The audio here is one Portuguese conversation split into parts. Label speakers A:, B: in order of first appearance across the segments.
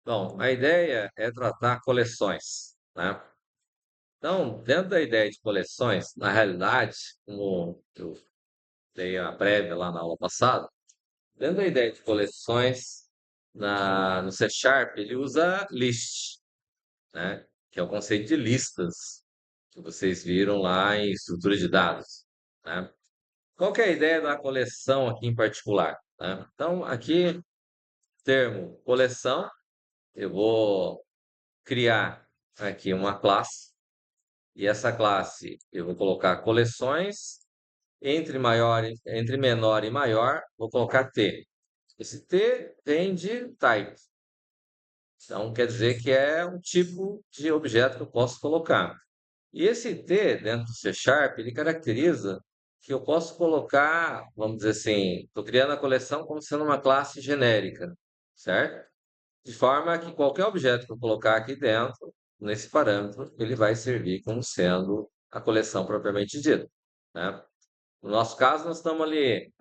A: Bom, a ideia é tratar coleções, né? Então, dentro da ideia de coleções, na realidade, como eu dei a prévia lá na aula passada, dentro da ideia de coleções, no C Sharp, ele usa list, né? Que é o conceito de listas, que vocês viram lá em estrutura de dados, né? Qual que é a ideia da coleção aqui em particular, né? Então, aqui, termo coleção, eu vou criar aqui uma classe, e essa classe eu vou colocar coleções, entre menor e maior, vou colocar T. Esse T vem de type. Então, quer dizer que é um tipo de objeto que eu posso colocar. E esse T, dentro do C Sharp, ele caracteriza que eu posso colocar, vamos dizer assim, estou criando a coleção como sendo uma classe genérica, certo? De forma que qualquer objeto que eu colocar aqui dentro, nesse parâmetro, ele vai servir como sendo a coleção propriamente dita, né? No nosso caso, nós estamos ali,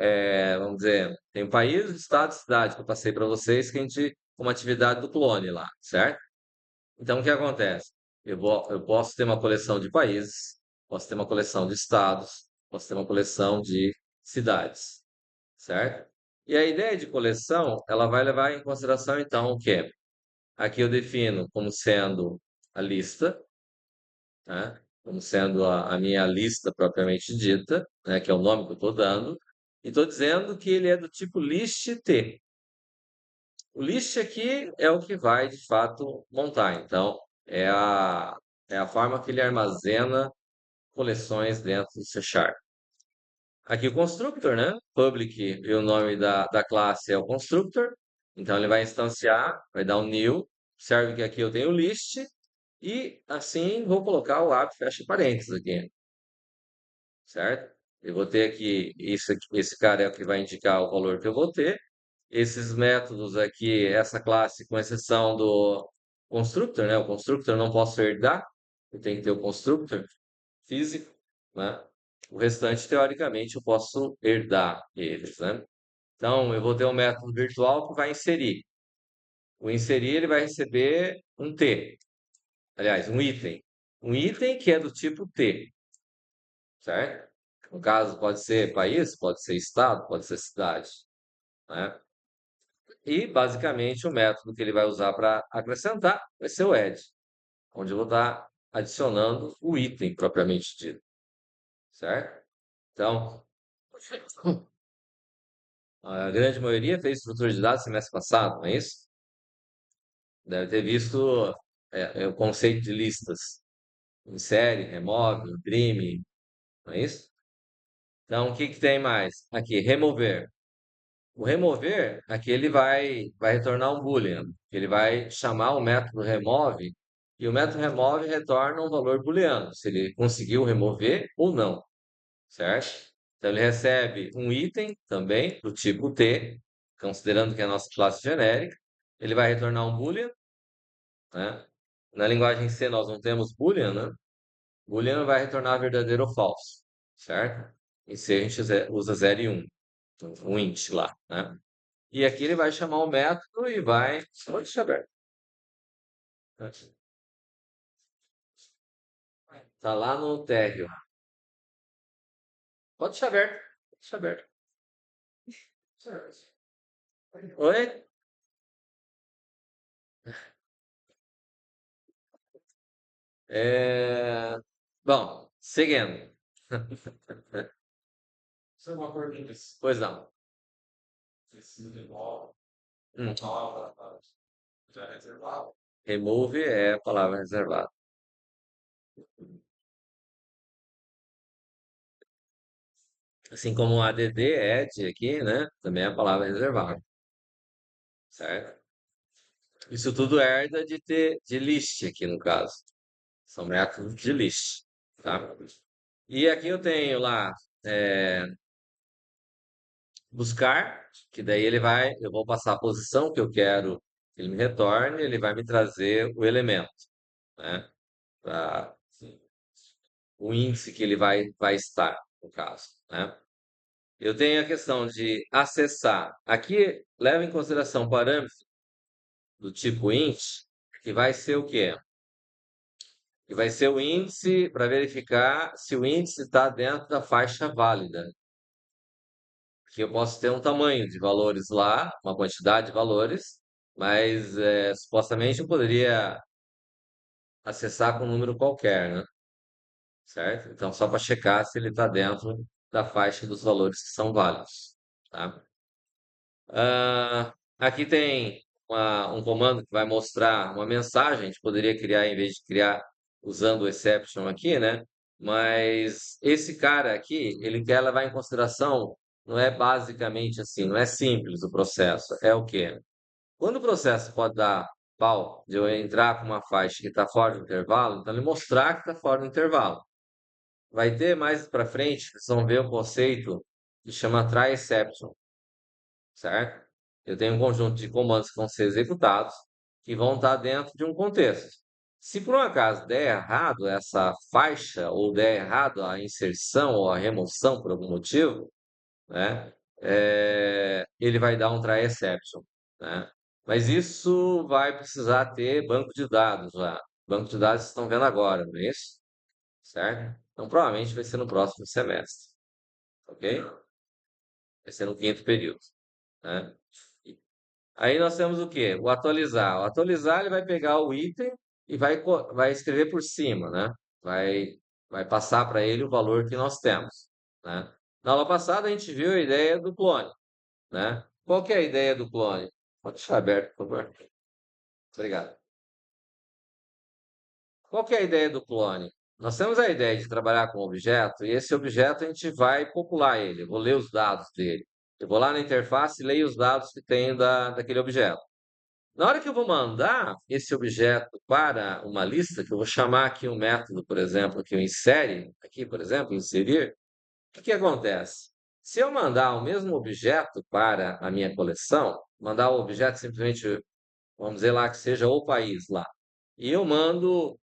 A: vamos dizer, tem o país, o estado e cidade que eu passei para vocês, que a gente, uma atividade do clone lá, certo? Então, o que acontece? Eu posso ter uma coleção de países, posso ter uma coleção de estados, posso ter uma coleção de cidades, certo? E a ideia de coleção, ela vai levar em consideração, então, o quê? Aqui eu defino como sendo a lista, né? Como sendo a minha lista propriamente dita, né? Que é o nome que eu estou dando, e estou dizendo que ele é do tipo list T. O list aqui é o que vai, de fato, montar. Então, é a, é a forma que ele armazena coleções dentro do C Sharp. Aqui o constructor, né? Public e o nome da classe é o constructor. Então, ele vai instanciar, vai dar um new. Observe que aqui eu tenho o list. E, assim, vou colocar o abre fecha parênteses aqui, certo? Eu vou ter aqui, esse cara é o que vai indicar o valor que eu vou ter. Esses métodos aqui, essa classe, com exceção do constructor, né? O constructor eu não posso herdar, eu tenho que ter o constructor físico, né? O restante, teoricamente, eu posso herdar eles, né? Então, eu vou ter um método virtual que vai inserir. O inserir, ele vai receber um T, aliás, um item. Um item que é do tipo T, certo? No caso, pode ser país, pode ser estado, pode ser cidade, né? E, basicamente, o método que ele vai usar para acrescentar vai ser o add, onde eu vou estar adicionando o item propriamente dito, certo? Então, a grande maioria fez estrutura de dados semestre passado, não é isso? Deve ter visto o conceito de listas. Insere, remove, imprime, não é isso? Então, o que que tem mais? Aqui, remover. O remover, aqui ele vai retornar um boolean. Ele vai chamar o método remove e o método remove retorna um valor booleano, se ele conseguiu remover ou não, certo? Então ele recebe um item também do tipo T, considerando que é a nossa classe genérica. Ele vai retornar um boolean, né? Na linguagem C nós não temos boolean, né? Boolean vai retornar verdadeiro ou falso, certo? Em C a gente usa 0 e 1, um int lá, né? E aqui ele vai chamar o método e vai. Pode deixar aberto. Tá lá no térreo. Pode deixar aberto. Pode deixar aberto. Oi? É... Bom, seguindo. Isso é uma pergunta. Pois não. Hum. Remove é a palavra reservada. Assim como add, add aqui, né? Também é a palavra reservada, certo? Isso tudo herda de ter de list aqui no caso. São métodos de list, tá? E aqui eu tenho lá é, buscar, que daí eu vou passar a posição que eu quero que ele me retorne, ele vai me trazer o elemento, né? Pra, o índice que ele vai estar, no caso, né? Eu tenho a questão de acessar. Aqui leva em consideração parâmetros do tipo int, que vai ser o quê? Que vai ser o índice para verificar se o índice está dentro da faixa válida. Que eu posso ter um tamanho de valores lá, uma quantidade de valores, mas supostamente eu poderia acessar com um número qualquer, né? Certo? Então, só para checar se ele está dentro da faixa dos valores que são válidos, tá? Aqui tem um comando que vai mostrar uma mensagem. A gente poderia criar, em vez de criar usando o exception aqui, né? Mas esse cara aqui, ele quer levar em consideração, não é basicamente assim, não é simples o processo. É o quê? Quando o processo pode dar pau de eu entrar com uma faixa que está fora do intervalo, então ele mostrar que está fora do intervalo. Vai ter mais para frente, vocês vão ver o conceito que chama try exception, certo? Eu tenho um conjunto de comandos que vão ser executados, que vão estar dentro de um contexto. Se por um acaso der errado essa faixa, ou der errado a inserção ou a remoção por algum motivo, né, ele vai dar um try exception, né? Mas isso vai precisar ter banco de dados lá. Banco de dados vocês estão vendo agora, não é isso? Certo? Então provavelmente vai ser no próximo semestre, ok? Vai ser no quinto período, né? Aí nós temos o quê? O atualizar. O atualizar, ele vai pegar o item e vai escrever por cima, né? Vai, vai passar para ele o valor que nós temos, né? Na aula passada a gente viu a ideia do clone, né? Qual que é a ideia do clone? Pode deixar aberto, por favor. Obrigado. Qual que é a ideia do clone? Nós temos a ideia de trabalhar com um objeto e esse objeto a gente vai popular ele. Eu vou ler os dados dele. Eu vou lá na interface e leio os dados que tem daquele objeto. Na hora que eu vou mandar esse objeto para uma lista, que eu vou chamar aqui um método, por exemplo, que eu insere, aqui, por exemplo, inserir, o que que acontece? Se eu mandar o mesmo objeto para a minha coleção, mandar o objeto simplesmente, vamos dizer lá que seja o país lá, e eu mando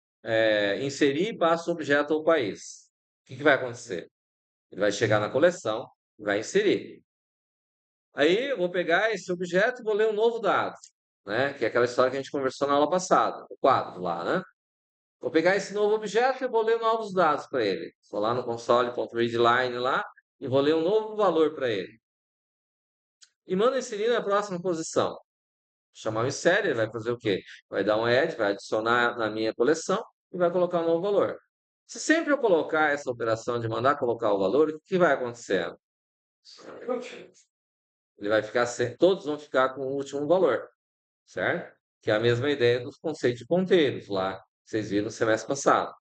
A: inserir e passo o objeto ao país, o que que vai acontecer? Ele vai chegar na coleção e vai inserir. Aí eu vou pegar esse objeto e vou ler um novo dado, né? Que é aquela história que a gente conversou na aula passada, o quadro lá, né? Vou pegar esse novo objeto e vou ler novos dados para ele. Vou lá no console.readline lá e vou ler um novo valor para ele. E mando inserir na próxima posição. Chamar o insere, ele vai fazer o quê? Vai dar um add, vai adicionar na minha coleção e vai colocar um novo valor. Se sempre eu colocar essa operação de mandar colocar o valor, o que vai acontecer? Ele vai ficar, todos vão ficar com o último valor, certo? Que é a mesma ideia dos conceitos de ponteiros lá, que vocês viram no semestre passado,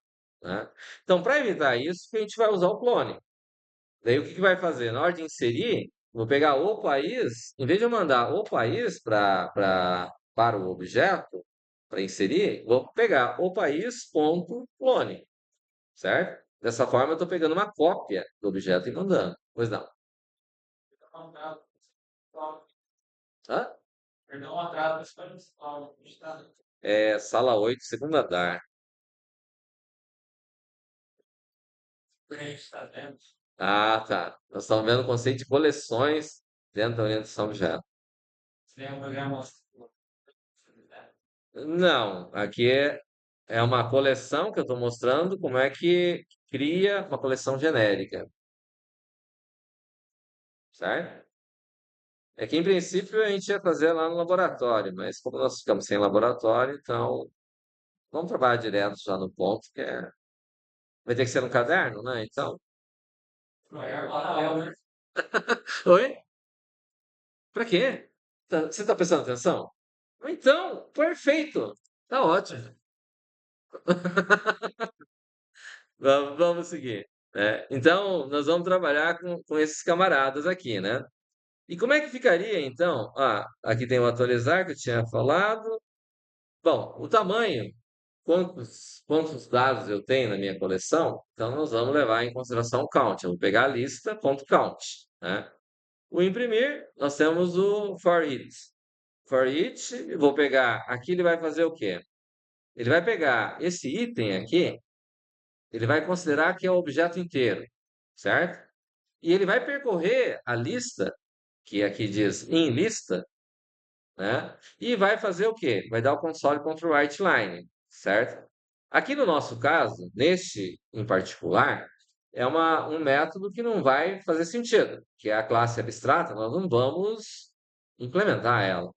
A: né? Então, para evitar isso, a gente vai usar o clone. Daí, o que que vai fazer? Na hora de inserir, vou pegar o país, em vez de eu mandar o país para o objeto, para inserir, vou pegar o país.clone, certo? Dessa forma, eu estou pegando uma cópia do objeto e mandando. Pois não. Hã? Perdão, atraso, sala 8, segundo andar. Ah, tá. Nós estamos vendo o conceito de coleções dentro da orientação objeto. Não, aqui é uma coleção que eu estou mostrando como é que cria uma coleção genérica, certo? É que, em princípio, a gente ia fazer lá no laboratório, mas como nós ficamos sem laboratório, então vamos trabalhar direto já no ponto, vai ter que ser no caderno, né? Então. Oi? Pra quê? Você tá prestando atenção? Então, perfeito. Tá ótimo. Vamos seguir. Então, nós vamos trabalhar com esses camaradas aqui, né? E como é que ficaria, então? Ah, aqui tem o atualizar que eu tinha falado. Bom, o tamanho, quantos dados eu tenho na minha coleção, então nós vamos levar em consideração o count. Eu vou pegar a lista, ponto count, né? O imprimir, nós temos o for each. For each, eu vou pegar, aqui ele vai fazer o quê? Ele vai pegar esse item aqui, ele vai considerar que é o objeto inteiro, certo? E ele vai percorrer a lista, que aqui diz em lista, né? E vai fazer o quê? Vai dar o console contra o write line, certo? Aqui no nosso caso, neste em particular, é um método que não vai fazer sentido, que é a classe abstrata, nós não vamos implementar ela.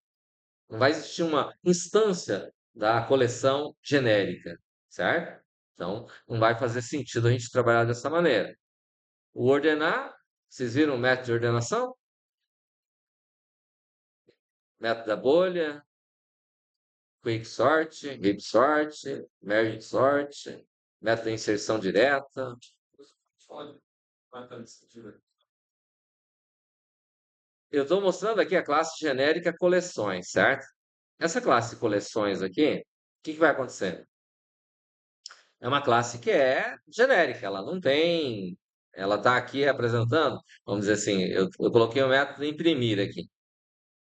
A: Não vai existir uma instância da coleção genérica, certo? Então, não vai fazer sentido a gente trabalhar dessa maneira. O ordenar, vocês viram o método de ordenação? Método da bolha, quick sort, heap sort, merge sort, método de inserção direta. Eu estou mostrando aqui a classe genérica coleções, certo? Essa classe coleções aqui, o que vai acontecer? É uma classe que é genérica, ela não tem. Ela está aqui apresentando, vamos dizer assim, eu coloquei o método imprimir aqui.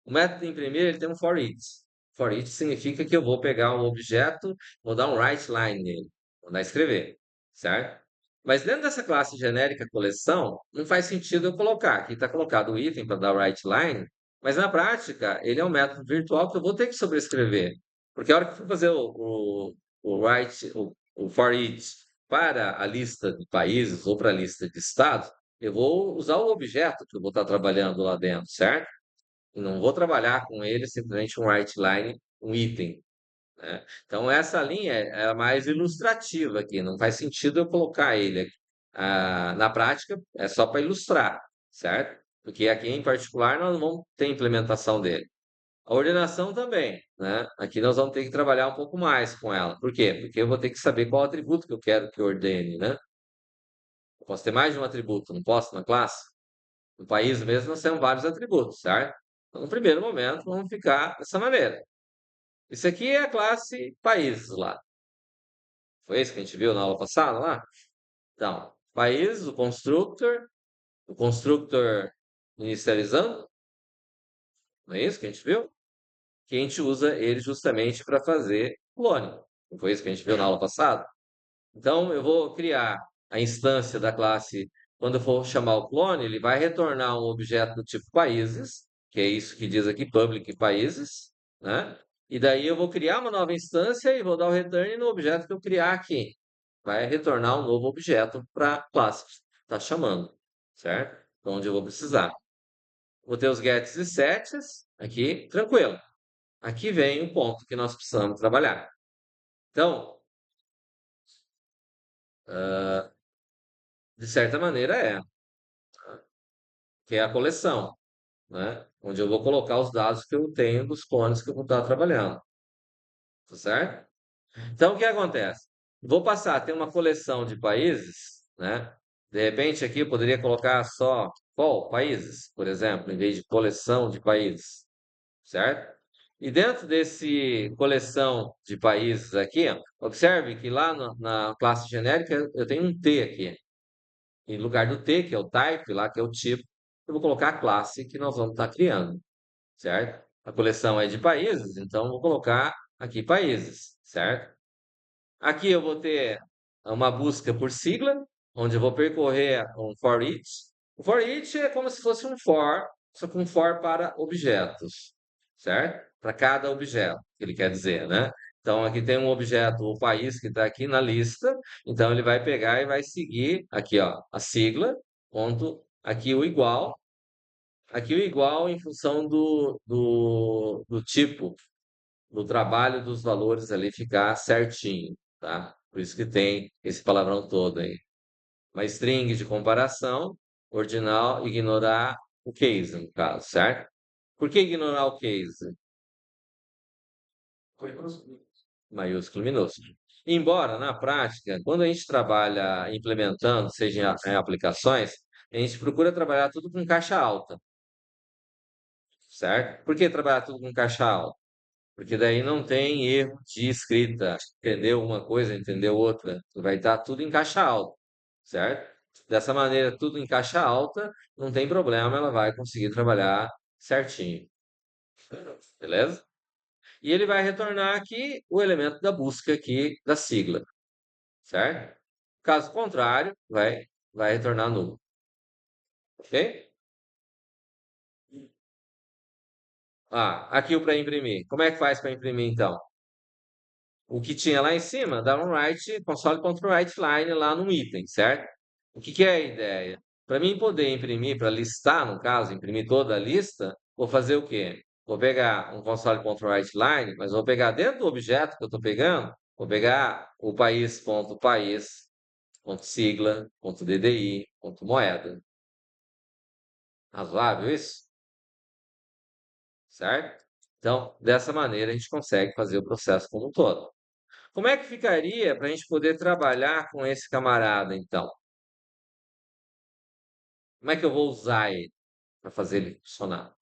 A: O método imprimir ele tem um for each. For each significa que eu vou pegar um objeto, vou dar um write line nele, vou dar escrever, certo? Mas dentro dessa classe genérica coleção, não faz sentido eu colocar. Aqui está colocado o item para dar o write line, mas na prática ele é um método virtual que eu vou ter que sobrescrever. Porque a hora que eu for fazer o write, o for each para a lista de países ou para a lista de estados, eu vou usar o objeto que eu vou estar trabalhando lá dentro, certo? Não vou trabalhar com ele simplesmente um write line, um item, né? Então, essa linha é a mais ilustrativa aqui, não faz sentido eu colocar ele aqui. Na prática, é só para ilustrar, certo? Porque aqui em particular nós não vamos ter implementação dele. A ordenação também, né? Aqui nós vamos ter que trabalhar um pouco mais com ela. Por quê? Porque eu vou ter que saber qual atributo que eu quero que ordene, né? Eu posso ter mais de um atributo, não posso na classe? No país mesmo nós temos vários atributos, certo? Então, no primeiro momento, vamos ficar dessa maneira. Isso aqui é a classe países lá. Foi isso que a gente viu na aula passada lá? Então, países, o constructor inicializando, não é isso que a gente viu? Que a gente usa ele justamente para fazer clone. Não foi isso que a gente viu na aula passada? Então, eu vou criar a instância da classe. Quando eu for chamar o clone, ele vai retornar um objeto do tipo países, que é isso que diz aqui, public países, né? E daí eu vou criar uma nova instância e vou dar o return no objeto que eu criar aqui. Vai retornar um novo objeto para a classe que está chamando, certo? Onde eu vou precisar. Vou ter os gets e sets aqui, tranquilo. Aqui vem o ponto que nós precisamos trabalhar. Então, de certa maneira que é a coleção, né? Onde eu vou colocar os dados que eu tenho dos clones que eu vou estar trabalhando, tá certo? Então, o que acontece? Vou passar a ter uma coleção de países, né? De repente, aqui eu poderia colocar só qual países, por exemplo, em vez de coleção de países, certo? E dentro desse coleção de países aqui, ó, observe que lá na classe genérica eu tenho um T aqui. Em lugar do T, que é o type, lá que é o tipo, eu vou colocar a classe que nós vamos estar criando, certo? A coleção é de países, então eu vou colocar aqui países, certo? Aqui eu vou ter uma busca por sigla, onde eu vou percorrer um for each. O for each é como se fosse um for, só que um for para objetos, certo? Para cada objeto, que ele quer dizer, né? Então aqui tem um objeto, o país que está aqui na lista, então ele vai pegar e vai seguir aqui, ó, a sigla, ponto, aqui o igual em função do tipo no trabalho dos valores ali ficar certinho, tá? Por isso que tem esse palavrão todo aí. Uma string de comparação, ordinal, ignorar o case, no caso, certo? Por que ignorar o case? Maiúsculo, minúsculo. Embora, na prática, quando a gente trabalha implementando, seja em aplicações, a gente procura trabalhar tudo com caixa alta, certo? Por que trabalhar tudo com caixa alta? Porque daí não tem erro de escrita. Entendeu uma coisa, entendeu outra. Vai estar tudo em caixa alta, certo? Dessa maneira, tudo em caixa alta, não tem problema, ela vai conseguir trabalhar certinho. Beleza? E ele vai retornar aqui o elemento da busca aqui da sigla, certo? Caso contrário, vai retornar nulo. Ok? Ah, aqui o para imprimir. Como é que faz para imprimir então? O que tinha lá em cima, dá um write, console.write line lá no item, certo? O que que é a ideia? Para mim poder imprimir, para listar, no caso, imprimir toda a lista, vou fazer o quê? Vou pegar um console.write line, mas vou pegar dentro do objeto que eu estou pegando, vou pegar o país, ponto sigla, ponto DDI, ponto moeda. Razoável isso? Certo? Então, dessa maneira, a gente consegue fazer o processo como um todo. Como é que ficaria para a gente poder trabalhar com esse camarada, então? Como é que eu vou usar ele para fazer ele funcionar?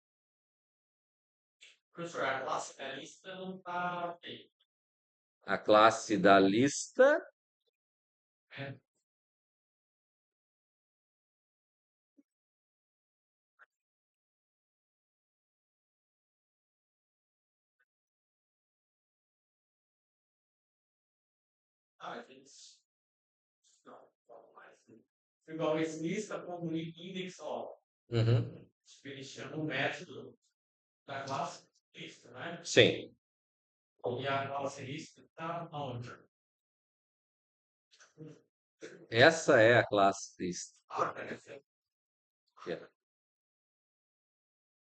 A: Professor, a classe da lista não está. A classe da lista. Ah, gente. Não, não mais. Igual esse lista como index all. Uhum. Ele chama o método da classe lista, né? Sim. E a classe lista está onde? Essa é a classe lista.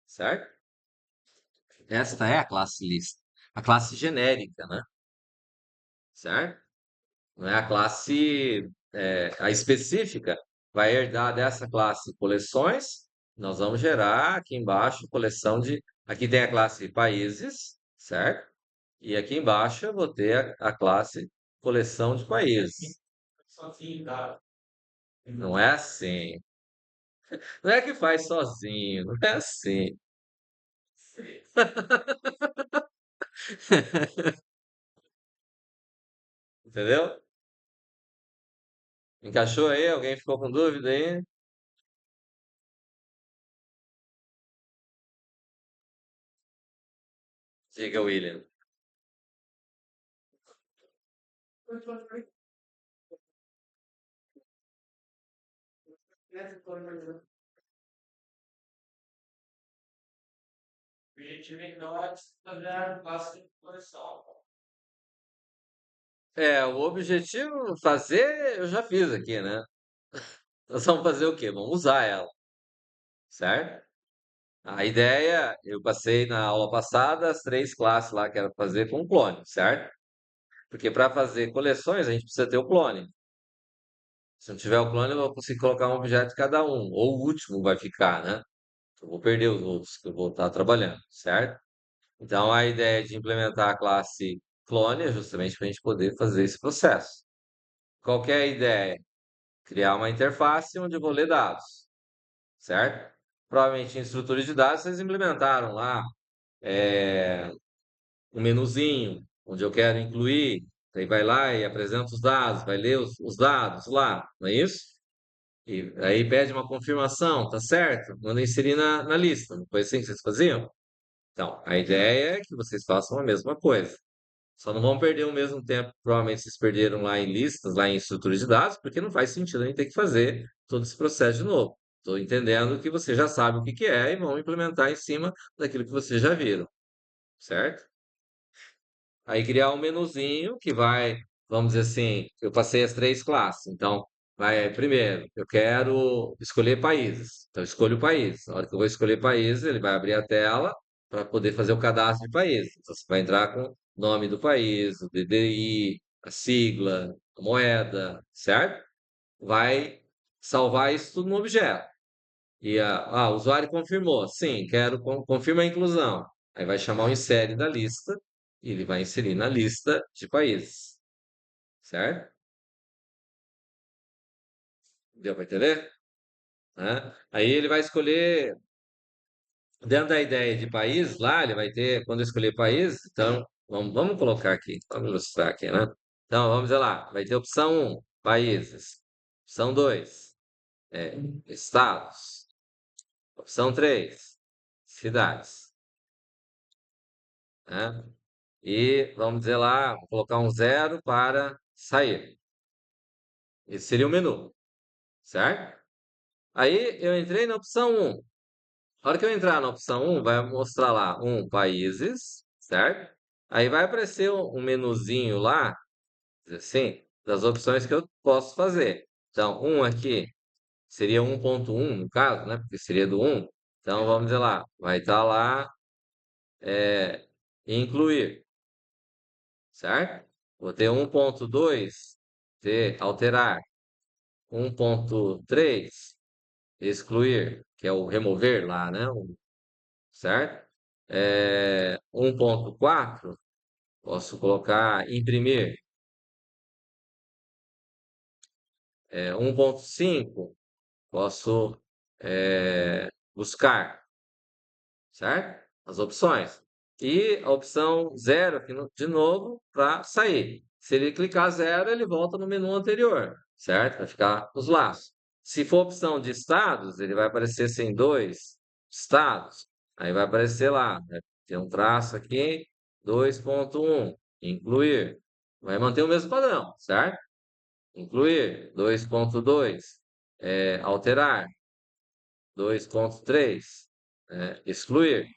A: Certo? Esta é a classe lista. A classe genérica, né? Certo? Não é a classe, a específica, vai herdar dessa classe coleções. Nós vamos gerar aqui embaixo coleção de. Aqui tem a classe países, certo? E aqui embaixo eu vou ter a classe coleção de países. Não é assim. Não é que faz sozinho, não é assim. Entendeu? Encaixou aí? Alguém ficou com dúvida aí? Diga, William. O objetivo fazer, eu já fiz aqui, né? Nós vamos fazer o quê? Vamos usar ela, certo? A ideia, eu passei na aula passada as três classes lá que era fazer com clone, certo? Porque para fazer coleções a gente precisa ter o clone. Se não tiver o clone, eu vou conseguir colocar um objeto de cada um, ou o último vai ficar, né? Eu vou perder os outros que eu vou estar trabalhando, certo? Então a ideia de implementar a classe clone é justamente para a gente poder fazer esse processo. Qual que é a ideia? Criar uma interface onde eu vou ler dados, certo? Provavelmente em estrutura de dados vocês implementaram lá um menuzinho onde eu quero incluir, aí vai lá e apresenta os dados, vai ler os dados lá, não é isso? E aí pede uma confirmação, tá certo? Manda inserir na lista, não foi assim que vocês faziam? Então, a ideia é que vocês façam a mesma coisa. Só não vão perder o mesmo tempo, que provavelmente vocês perderam lá em listas, lá em estruturas de dados, porque não faz sentido a gente ter que fazer todo esse processo de novo. Estou entendendo que você já sabe o que que é e vão implementar em cima daquilo que vocês já viram, certo? Aí criar um menuzinho que vai, vamos dizer assim, eu passei as três classes. Então, vai primeiro, eu quero escolher países. Então, eu escolho o país. Na hora que eu vou escolher países, ele vai abrir a tela para poder fazer o cadastro de países. Então, você vai entrar com o nome do país, o DDI, a sigla, a moeda, certo? Vai salvar isso tudo no objeto. E o usuário confirmou. Sim, quero confirma a inclusão. Aí vai chamar o insere da lista e ele vai inserir na lista de países, certo? Deu para entender? Né? Aí ele vai escolher, dentro da ideia de país, lá ele vai ter, quando escolher país, então, vamos colocar aqui, vamos ilustrar aqui, né? Então, vamos dizer lá, vai ter opção um, países. Opção 2, estados. Opção 3, cidades. Né? E vamos dizer lá, vou colocar um zero para sair. Esse seria o menu, certo? Aí eu entrei na opção um. A hora que eu entrar na opção um, vai mostrar lá países, certo? Aí vai aparecer um menuzinho lá, assim, das opções que eu posso fazer. Então, um aqui seria 1.1 no caso, né? Porque seria do um. Então, vamos dizer lá, vai estar lá, incluir, certo? Vou ter 1.2, ter alterar. 1.3, excluir, que é o remover lá, né? Certo? 1.4, posso colocar imprimir. 1.5, posso buscar, certo? As opções. E a opção zero, aqui de novo, para sair. Se ele clicar zero, ele volta no menu anterior, certo? Vai ficar os laços. Se for opção de estados, ele vai aparecer sem dois estados. Aí vai aparecer lá, né? Tem um traço aqui, 2.1, incluir. Vai manter o mesmo padrão, certo? Incluir, 2.2, alterar, 2.3, excluir.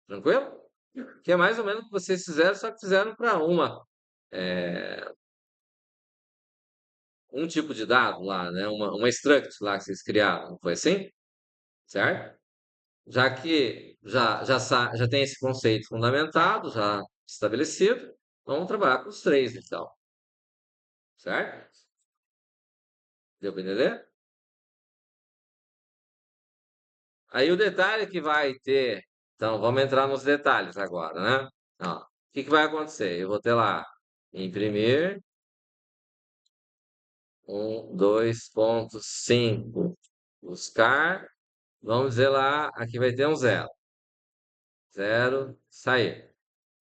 A: Tranquilo? Que é mais ou menos o que vocês fizeram, só que fizeram para um tipo de dado lá, né? Uma struct lá que vocês criaram, não foi assim? Certo? Já que já tem esse conceito fundamentado, já estabelecido, vamos trabalhar com os três, então. Certo? Deu para entender? Aí o detalhe que vai ter. Então, vamos entrar nos detalhes agora, né? Ó, o que vai acontecer? Eu vou ter lá, imprimir, 2.5, buscar, vamos dizer lá, aqui vai ter um zero. Zero, sair.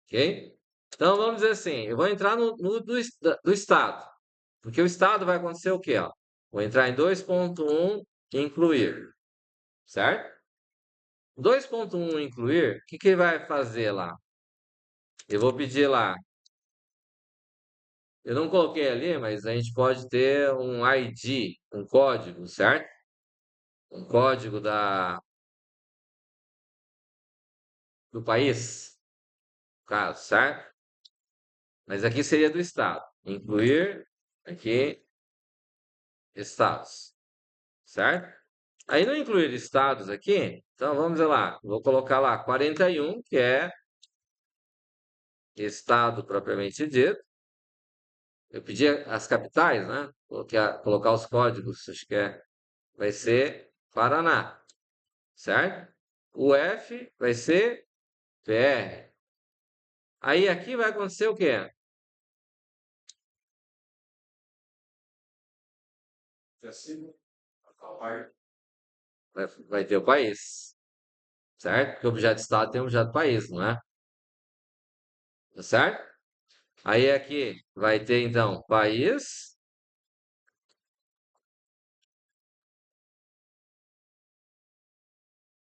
A: Ok? Então, vamos dizer assim, eu vou entrar no do estado. Porque o estado vai acontecer o quê? Ó? Vou entrar em 2.1, incluir. Certo? 2.1 incluir, o que ele vai fazer lá? Eu vou pedir lá. Eu não coloquei ali, mas a gente pode ter um ID, um código, certo? Um código do país, no caso, certo? Mas aqui seria do estado. Incluir aqui estados, certo? Aí não incluir estados aqui, então vamos lá. Vou colocar lá 41, que é estado propriamente dito. Eu pedi as capitais, né? Colocar os códigos, acho que vai ser Paraná, certo? O F vai ser PR. Aí aqui vai acontecer o quê? Vai ter o país, certo? Porque o objeto estado tem o objeto país, não é? Tá certo? Aí aqui vai ter então país,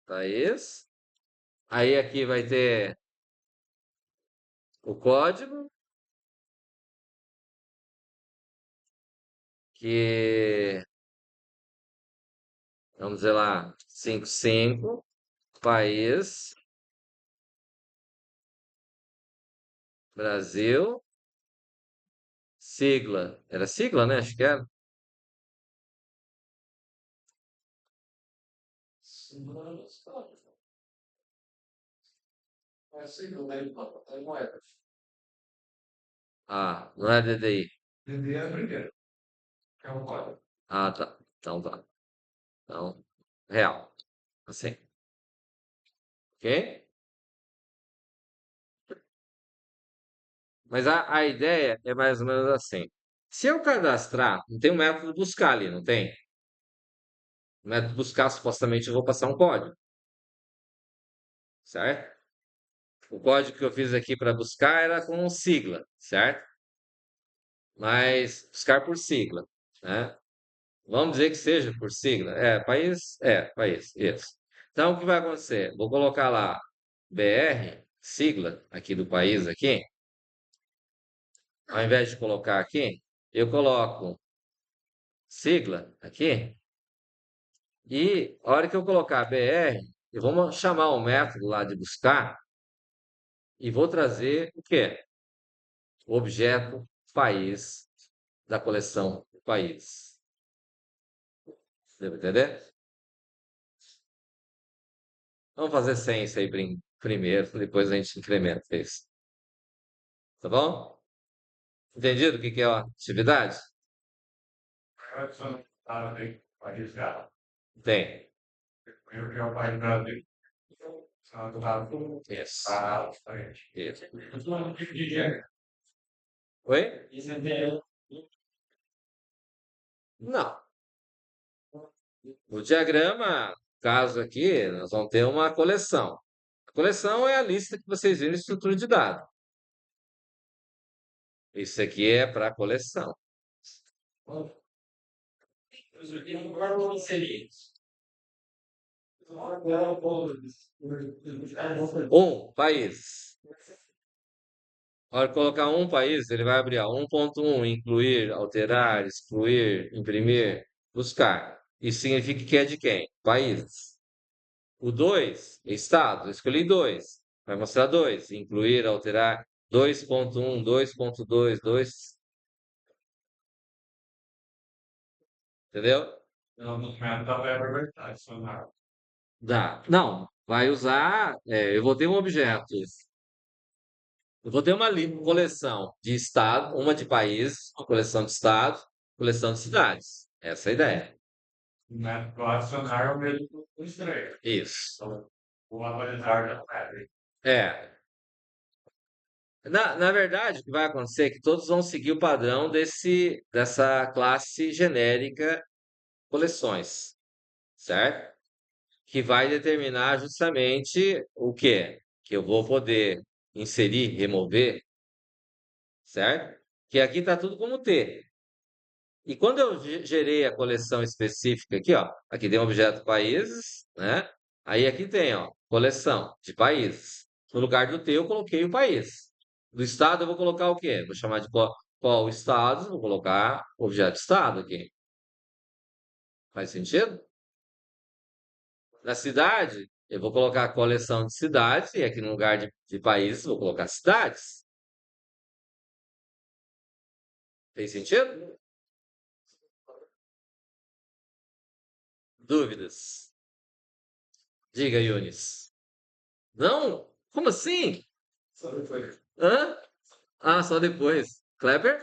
A: país. Aí aqui vai ter o código, que vamos dizer lá, 55, país, Brasil, sigla. Era sigla, né? Acho que era. Ah, não é DDI. Ah, tá. Então tá. Então, real. Assim. Ok? Mas a ideia é mais ou menos assim. Se eu cadastrar, não tem um método buscar ali, não tem? O método buscar, supostamente, eu vou passar um código, certo? O código que eu fiz aqui para buscar era com sigla, certo? Mas buscar por sigla, né? Vamos dizer que seja por sigla. País, isso. Então, o que vai acontecer? Vou colocar lá BR, sigla aqui do país aqui. Ao invés de colocar aqui, eu coloco sigla aqui, E a hora que eu colocar BR, eu vou chamar o método lá de buscar e vou trazer o quê? O objeto país da coleção país. Deu pra entender? Vamos fazer sem isso aí primeiro, depois a gente incrementa isso. Tá bom? Entendido o que que é a atividade? Tem. Isso. Isso. Oi? Não. O diagrama, caso aqui, nós vamos ter uma coleção. A coleção é a lista que vocês viram em estrutura de dados. Isso aqui é para coleção. País. Na hora de colocar um país, ele vai abrir 1.1, incluir, alterar, excluir, imprimir, buscar. Isso significa que é de quem? Países. O 2, estado. Eu escolhi 2. Vai mostrar 2. Incluir, alterar, 2.1, 2.2, 2. Entendeu? Dá. Não, vai usar. Eu vou ter um objeto. Eu vou ter uma coleção de estado, uma de países, uma coleção de estados, coleção de cidades. Essa é a ideia. Isso. É. Na verdade, o que vai acontecer é que todos vão seguir o padrão dessa classe genérica coleções, certo? Que vai determinar justamente o quê? Que eu vou poder inserir, remover, certo? Que aqui está tudo como T. E quando eu gerei a coleção específica aqui, ó, aqui tem um objeto países, né? Aí aqui tem, ó, coleção de países. No lugar do T eu coloquei o país. Do estado eu vou colocar o quê? Vou chamar de qual estado, vou colocar objeto estado aqui. Faz sentido? Na cidade, eu vou colocar a coleção de cidades, e aqui no lugar de países, vou colocar cidades. Fez sentido? Dúvidas? Diga, Yunis. Não? Como assim? Hã? Ah, só depois. Kleber?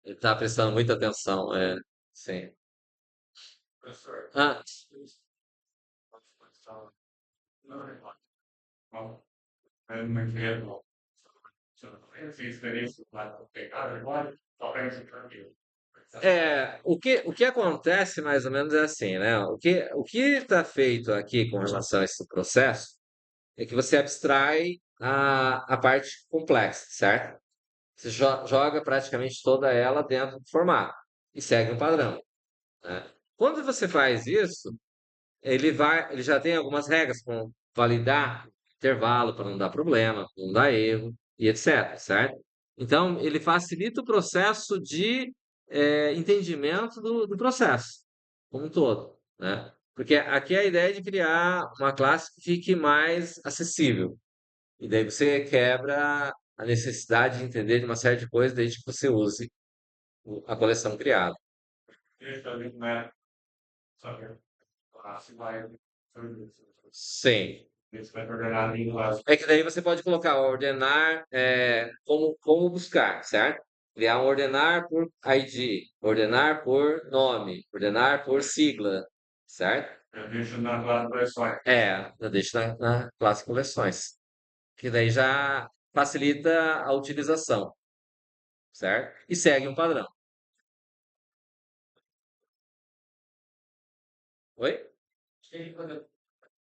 A: Ele tá prestando muita atenção, sim. Ah, o que acontece mais ou menos é assim, né? O que está feito aqui com relação a esse processo é que você abstrai a parte complexa, certo? Você joga praticamente toda ela dentro do formato e segue um padrão, né? Quando você faz isso, ele já tem algumas regras para validar intervalo, para não dar problema, para não dar erro e etc, certo? Então, ele facilita o processo de entendimento do processo como um todo, né? Porque aqui a ideia é de criar uma classe que fique mais acessível. E daí você quebra a necessidade de entender de uma série de coisas desde que você use a coleção criada. Sim. É que daí você pode colocar ordenar como buscar, certo? Criar um ordenar por ID, ordenar por nome, ordenar por sigla, certo? Eu deixo na classe coleções. Que daí já facilita a utilização, certo? E segue um padrão. Oi?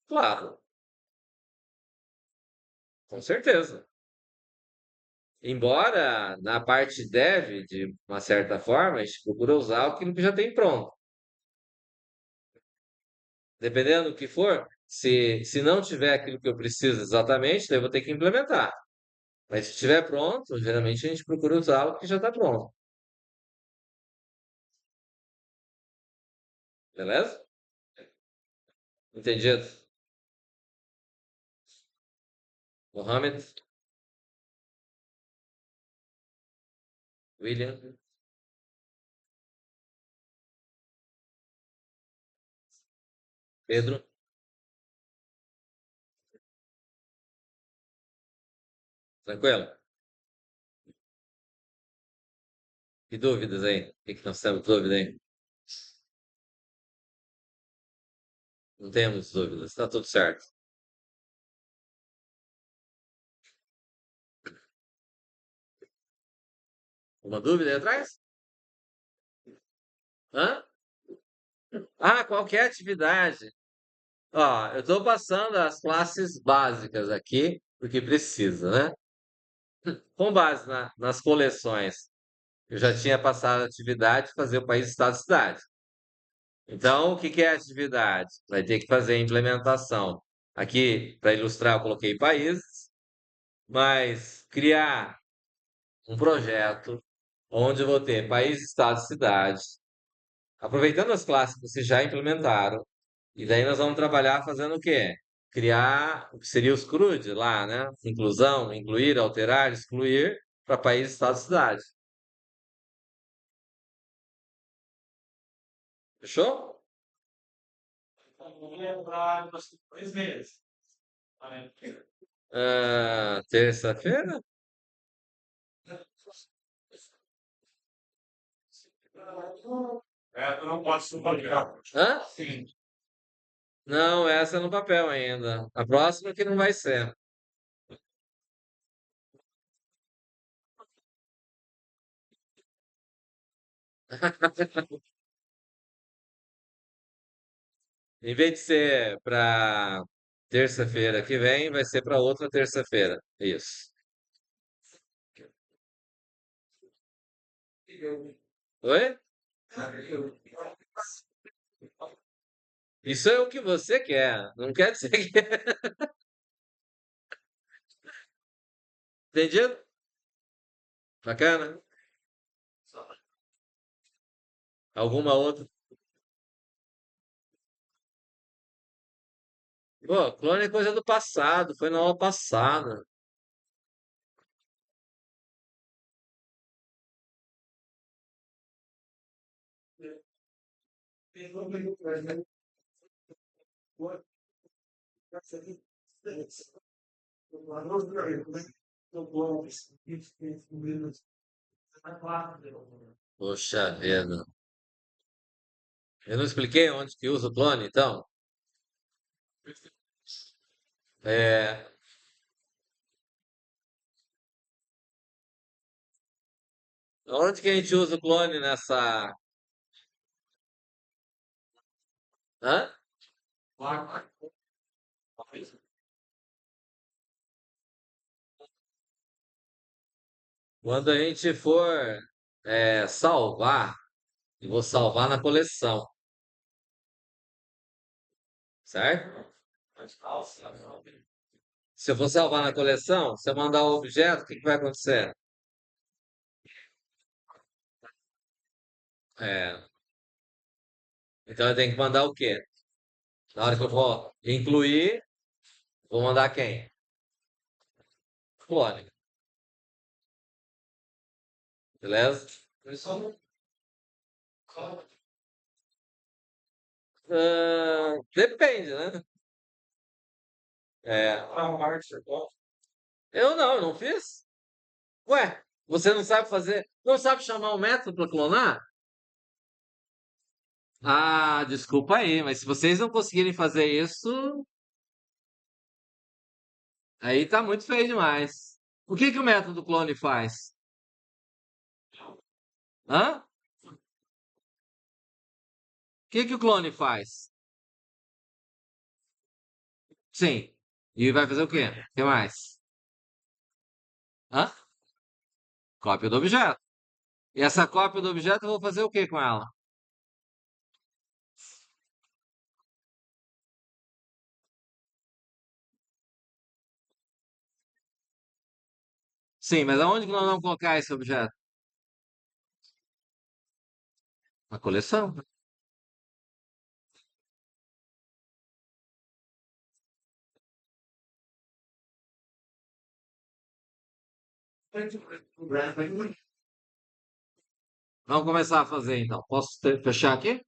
A: Claro, com certeza. Embora na parte dev, de uma certa forma, a gente procura usar aquilo que já tem pronto. Dependendo do que for, se não tiver aquilo que eu preciso exatamente, daí eu vou ter que implementar. Mas se estiver pronto, geralmente a gente procura usar o que já está pronto. Beleza? Entendido? Mohamed, William, Pedro, tranquilo? Que dúvidas aí? O que que nós temos dúvida aí? Não temos dúvidas, tá tudo certo. Uma dúvida aí atrás? Hã? Ah, qualquer atividade. Ó, eu estou passando as classes básicas aqui, porque precisa, né? Com base nas coleções, eu já tinha passado a atividade de fazer o país, estado, cidade. Então, o que que é atividade? Vai ter que fazer a implementação. Aqui, para ilustrar, eu coloquei países, mas criar um projeto onde eu vou ter país, estado, cidade, aproveitando as classes que vocês já implementaram, e daí nós vamos trabalhar fazendo o quê? Criar o que seria os CRUD lá, né? Inclusão, incluir, alterar, excluir para país, estado, cidade. Fechou? Ah, terça-feira? Hã? Não, essa é no papel ainda. A próxima que não vai ser. Em vez de ser para terça-feira que vem, vai ser para outra terça-feira. Isso. Oi? Isso é o que você quer. Não quer dizer que. Entendido? Bacana? Alguma outra? Pô, clone é coisa do passado. Foi na aula passada. Poxa vida. Eu não expliquei onde que usa o clone, então? É, onde que a gente usa o clone nessa. Hã? Quando a gente for salvar, eu vou salvar na coleção, certo? Se eu for salvar na coleção, se eu mandar o objeto, o que que vai acontecer? É, então eu tenho que mandar o quê? Na hora que eu for incluir, vou mandar quem? Clone, beleza? Depende, né? É, eu não fiz. Ué, você não sabe fazer, não sabe chamar o método para clonar? Ah, desculpa aí, mas se vocês não conseguirem fazer isso, aí tá muito feio demais. O que que o método clone faz? Hã? O que que o clone faz? Sim. E vai fazer o quê? O que mais? Hã? Cópia do objeto. E essa cópia do objeto eu vou fazer o quê com ela? Sim, mas aonde que nós vamos colocar esse objeto? Na coleção. Vamos começar a fazer então. Posso fechar aqui?